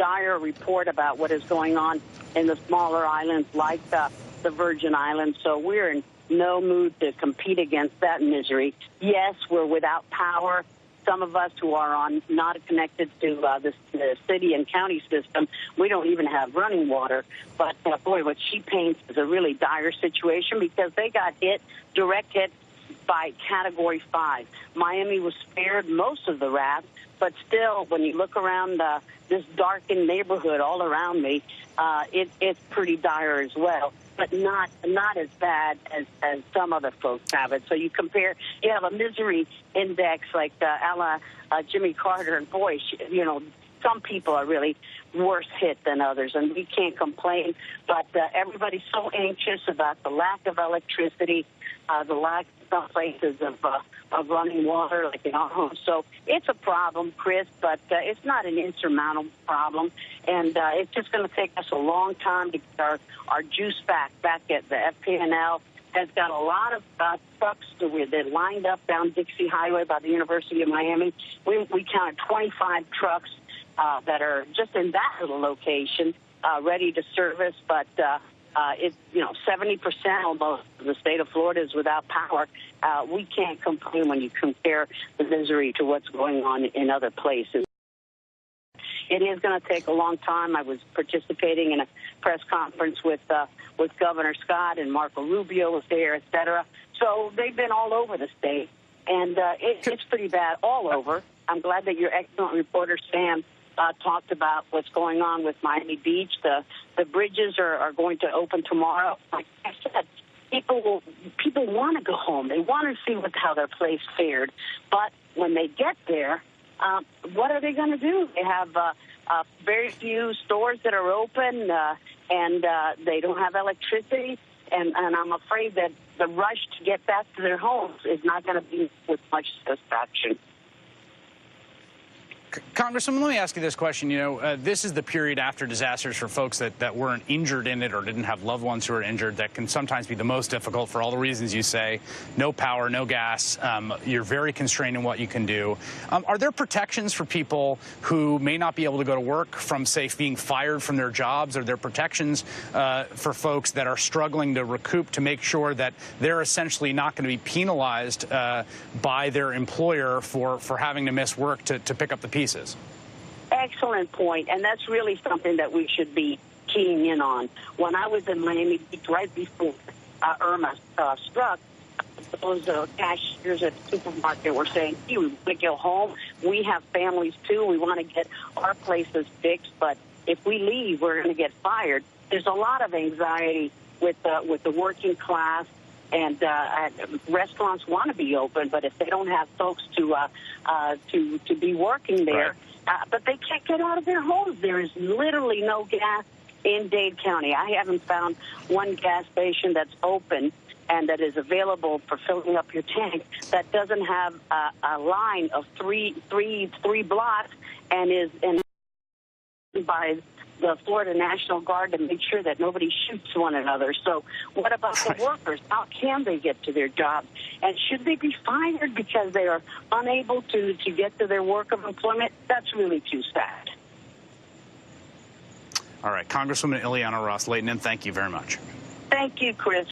dire report about what is going on in the smaller islands like the Virgin Islands. So we're in no mood to compete against that misery. Yes, we're without power. Some of us who are not connected to the city and county system, we don't even have running water. But, boy, what she paints is a really dire situation because they got direct hit by Category 5. Miami was spared most of the wrath, but still, when you look around this darkened neighborhood all around me, it's pretty dire as well. But not as bad as some other folks have it. So you have a misery index like a la Jimmy Carter, and boy, some people are really worse hit than others, and we can't complain. But everybody's so anxious about the lack of electricity, the lack in some places of running water, like in our homes. So it's a problem, Chris, but it's not an insurmountable problem, and it's just going to take us a long time to get our juice back at the FPNL. Has got a lot of trucks that lined up down Dixie Highway by the University of Miami. We counted 25 trucks that are just in that little location ready to service, but it's 70% almost of the state of Florida is without power. We can't complain when you compare the misery to what's going on in other places. It is going to take a long time. I was participating in a press conference with Governor Scott, and Marco Rubio was there, et cetera. So they've been all over the state, and it's pretty bad all over. I'm glad that your excellent reporter, Sam, talked about what's going on with Miami Beach. The bridges are going to open tomorrow. Like I said, people want to go home. They want to see how their place fared. But when they get there, what are they going to do? They have very few stores that are open, and they don't have electricity. And I'm afraid that the rush to get back to their homes is not going to be with much satisfaction. Congresswoman, let me ask you this question. This is the period after disasters for folks that weren't injured in it or didn't have loved ones who are injured that can sometimes be the most difficult for all the reasons you say. No power, no gas. You're very constrained in what you can do. Are there protections for people who may not be able to go to work from, say, being fired from their jobs? Are there protections for folks that are struggling to recoup to make sure that they're essentially not going to be penalized by their employer for having to miss work to pick up the pieces? Excellent point, and that's really something that we should be keying in on. When I was in Miami Beach right before Irma struck, those cashiers at the supermarket were saying, hey, we want to go home. We have families, too. We want to get our places fixed, but if we leave, we're going to get fired. There's a lot of anxiety with the working class, and restaurants want to be open, but if they don't have folks to be working there, right. But they can't get out of their homes. There is literally no gas in Dade County. I haven't found one gas station that's open and that is available for filling up your tank that doesn't have a line of three blocks and is by the Florida National Guard to make sure that nobody shoots one another. So what about the workers? How can they get to their jobs? And should they be fired because they are unable to get to their work of employment? That's really too sad. All right. Congresswoman Ileana Ros-Lehtinen, thank you very much. Thank you, Chris.